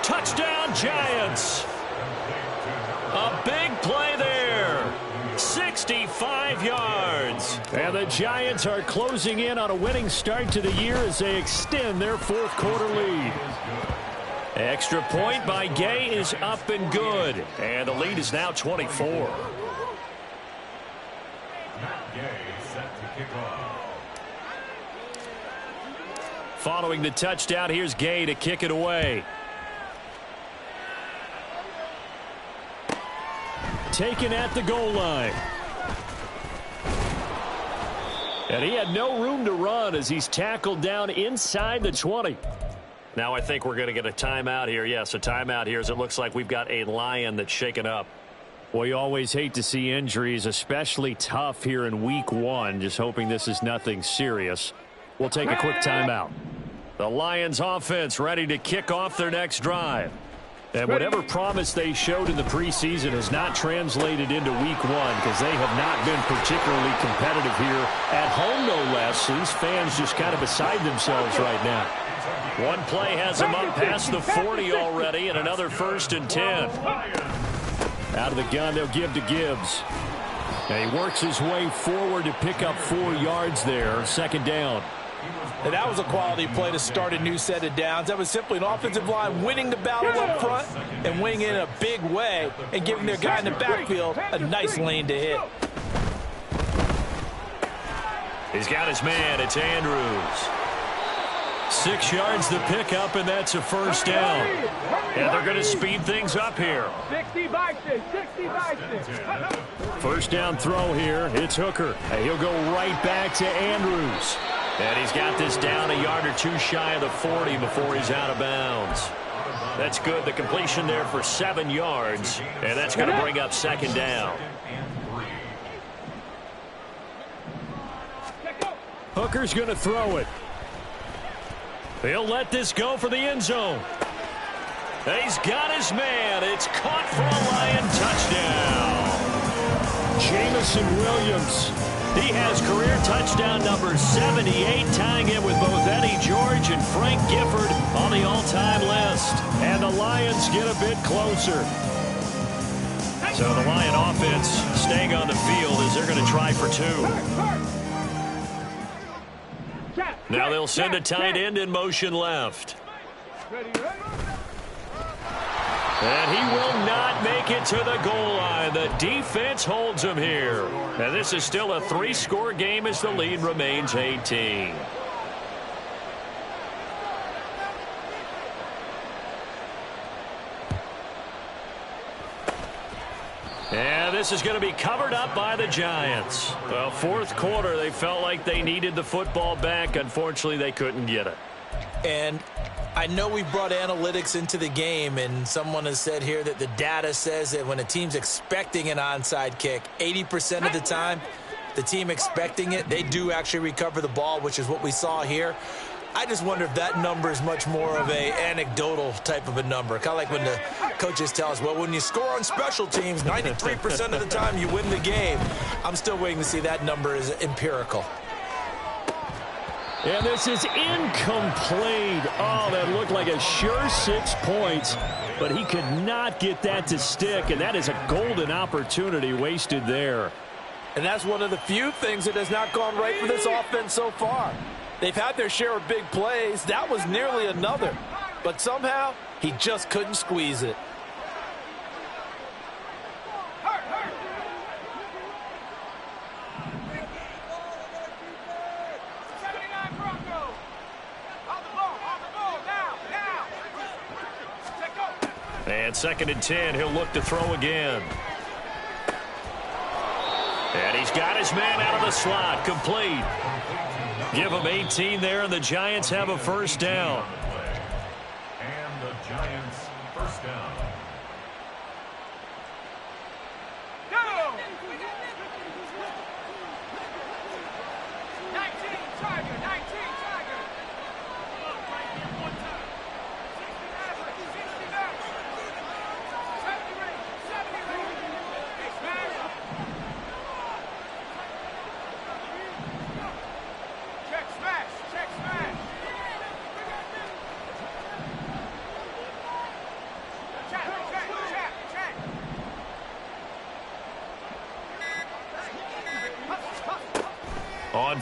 Touchdown, Giants. A big play there. 65 yards. And the Giants are closing in on a winning start to the year as they extend their 4th quarter lead. Extra point by Gay is up and good. And the lead is now 24. Matt Gay set to kick off. Following the touchdown, here's Gay to kick it away. Taken at the goal line. And he had no room to run as he's tackled down inside the 20. Now I think we're going to get a timeout here. Yes, a timeout here as it looks like we've got a Lion that's shaken up. Well, you always hate to see injuries, especially tough here in week 1. Just hoping this is nothing serious. We'll take a quick timeout. The Lions offense ready to kick off their next drive. And whatever promise they showed in the preseason has not translated into week 1 because they have not been particularly competitive here at home, no less. So these fans just kind of beside themselves right now. One play has them up past the 40 already, and another 1st and 10. Out of the gun, they'll give to Gibbs. And he works his way forward to pick up 4 yards there, 2nd down. And that was a quality play to start a new set of downs. That was simply an offensive line winning the battle up front and winning in a big way and giving their guy in the backfield a nice lane to hit. He's got his man. It's Andrews. 6 yards to pick up, and that's a 1st down. And they're going to speed things up here. 60 by 6, 60 by 6. 1st down throw here. It's Hooker. And he'll go right back to Andrews. And he's got this down a yard or two shy of the 40 before he's out of bounds. That's good. The completion there for 7 yards. And that's going to bring up second down. Hooker's going to throw it. He'll let this go for the end zone. He's got his man. It's caught for a Lion touchdown. Jameson Williams. He has career touchdown number 78, tying it with both Eddie George and Frank Gifford on the all-time list. And the Lions get a bit closer. So the Lion offense staying on the field as they're going to try for 2. Now they'll send a tight end in motion left. And he will not make it to the goal line. The defense holds him here. And this is still a 3-score game as the lead remains 18. And this is going to be covered up by the Giants. Well, fourth quarter, they felt like they needed the football back. Unfortunately, they couldn't get it. And I know we brought analytics into the game, and someone has said here that the data says that when a team's expecting an onside kick, 80% of the time, the team expecting it, they do actually recover the ball, which is what we saw here. I just wonder if that number is much more of a anecdotal type of a number. Kind of like when the coaches tell us, well, when you score on special teams, 93% of the time you win the game. I'm still waiting to see that number is empirical. And this is incomplete. Oh, that looked like a sure 6 points, but he could not get that to stick, and that is a golden opportunity wasted there. And that's one of the few things that has not gone right for this offense so far. They've had their share of big plays. That was nearly another. But somehow, he just couldn't squeeze it. And 2nd and 10, he'll look to throw again. And he's got his man out of the slot, complete. Give him 18 there, and the Giants have a first down. And the Giants first down. Go! 19, Tiger, 19, Tiger.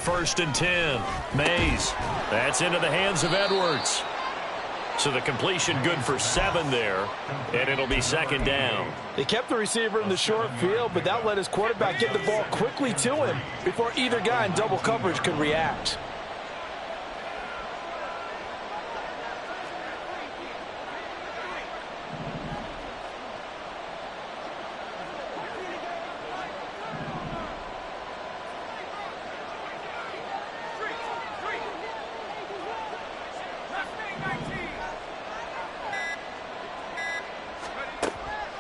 1st and 10. Mays. That's into the hands of Edwards. So the completion good for 7 there, and it'll be 2nd down. They kept the receiver in the short field, but that let his quarterback get the ball quickly to him before either guy in double coverage could react.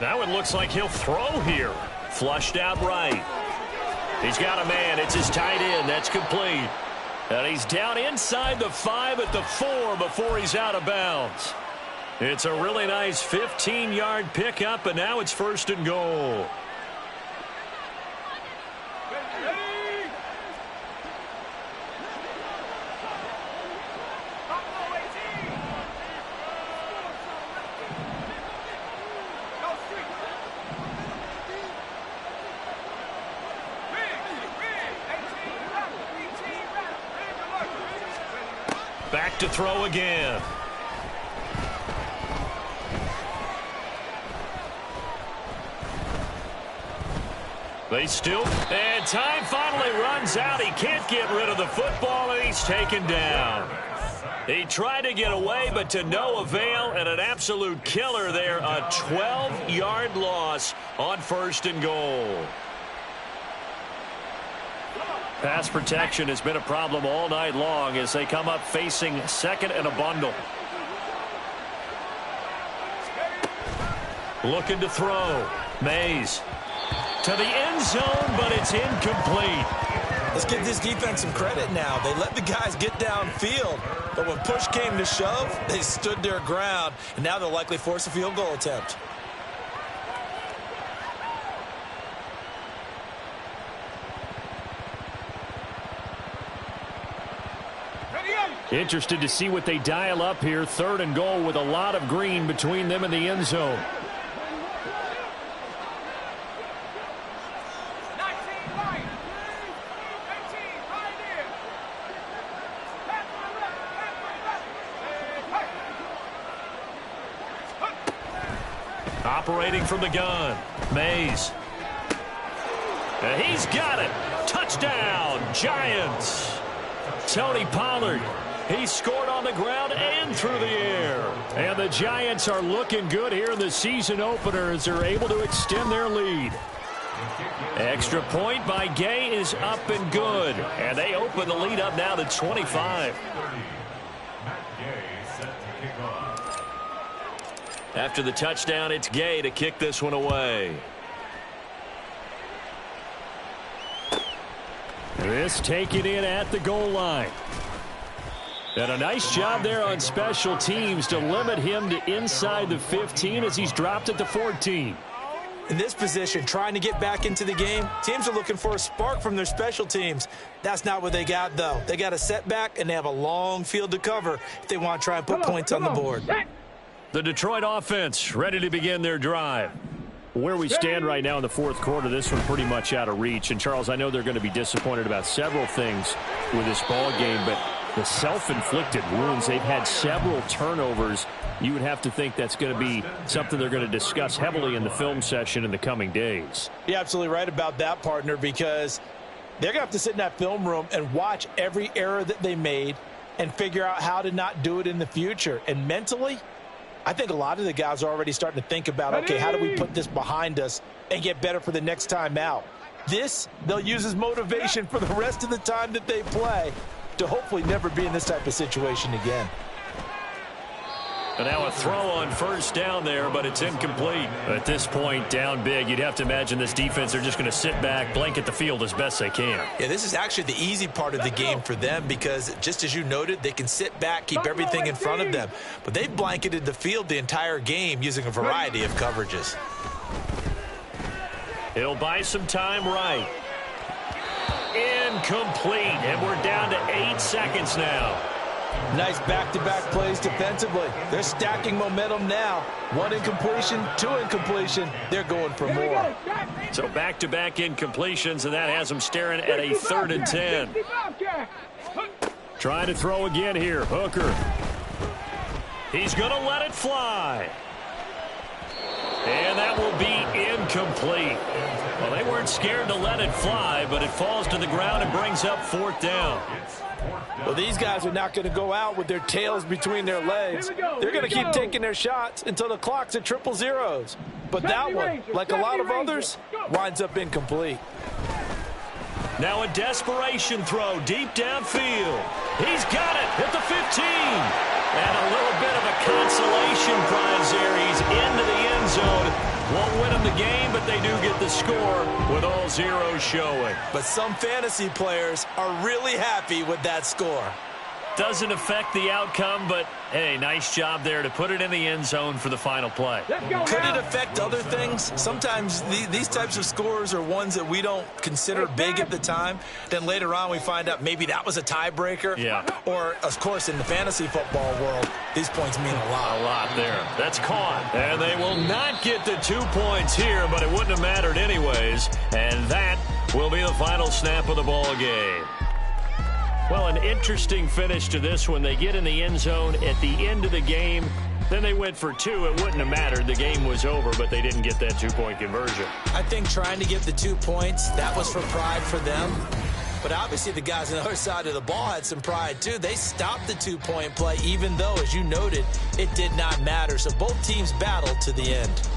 Now it looks like he'll throw here. Flushed out right. He's got a man. It's his tight end. That's complete. And he's down inside the 5 at the 4 before he's out of bounds. It's a really nice 15-yard pickup, and now it's 1st and goal. Back to throw again. They still, and time finally runs out. He can't get rid of the football, and he's taken down. He tried to get away, but to no avail, and an absolute killer there. A 12-yard loss on 1st and goal. Pass protection has been a problem all night long as they come up facing second and a bundle. Looking to throw. Mays to the end zone, but it's incomplete. Let's give this defense some credit now. They let the guys get downfield, but when push came to shove, they stood their ground, and now they'll likely force a field goal attempt. Interested to see what they dial up here. 3rd and goal with a lot of green between them and the end zone. Operating from the gun, Mays. And he's got it. Touchdown, Giants. Tony Pollard. He scored on the ground and through the air. And the Giants are looking good here in the season opener as they're able to extend their lead. Extra point by Gay is up and good. And they open the lead up now to 25. After the touchdown, it's Gay to kick this one away. This taken in at the goal line. And a nice job there on special teams to limit him to inside the 15 as he's dropped it to 14. In this position, trying to get back into the game, teams are looking for a spark from their special teams. That's not what they got, though. They got a setback, and they have a long field to cover if they want to try and put points on the board. The Detroit offense ready to begin their drive. Where we stand right now in the 4th quarter, this one pretty much out of reach. And, Charles, I know they're going to be disappointed about several things with this ball game, but the self-inflicted wounds, they've had several turnovers. You would have to think that's going to be something they're going to discuss heavily in the film session in the coming days. You're absolutely right about that, partner, because they're going to have to sit in that film room and watch every error that they made and figure out how to not do it in the future. And mentally, I think a lot of the guys are already starting to think about, okay, how do we put this behind us and get better for the next time out? This, they'll use as motivation for the rest of the time that they play to hopefully never be in this type of situation again. And now a throw on first down there, but it's incomplete. At this point, down big, you'd have to imagine this defense, they're just going to sit back, blanket the field as best they can. Yeah, this is actually the easy part of the game for them because, just as you noted, they can sit back, keep everything in front of them. But they've blanketed the field the entire game using a variety of coverages. He'll buy some time right. Incomplete, and we're down to 8 seconds now. Nice back-to-back plays defensively. They're stacking momentum now. 1 incompletion, 2 incompletion. They're going for more. So back-to-back incompletions, and that has them staring at a 3rd and 10. Trying to throw again here. Hooker. He's going to let it fly. And that will be incomplete. Well, they weren't scared to let it fly, but it falls to the ground and brings up 4th down. Well, these guys are not going to go out with their tails between their legs. They're going to keep taking their shots until the clock's at 000. But that one, like a lot of others, winds up incomplete. Now a desperation throw deep downfield. He's got it at the 15. And a little bit of a consolation prize there. He's into the end zone. Won't win them the game, but they do get the score with all zeros showing. But some fantasy players are really happy with that score. Doesn't affect the outcome, but, hey, nice job there to put it in the end zone for the final play. Could it affect other things? Sometimes these types of scores are ones that we don't consider big at the time. Then later on we find out maybe that was a tiebreaker. Yeah. Or, of course, in the fantasy football world, these points mean a lot. A lot there. That's caught. And they will not get the 2 points here, but it wouldn't have mattered anyways. And that will be the final snap of the ball game. Well, an interesting finish to this one. They get in the end zone at the end of the game. Then they went for 2. It wouldn't have mattered. The game was over, but they didn't get that 2-point conversion. I think trying to get the 2 points, that was for pride for them. But obviously the guys on the other side of the ball had some pride too. They stopped the 2-point play, even though, as you noted, it did not matter. So both teams battled to the end.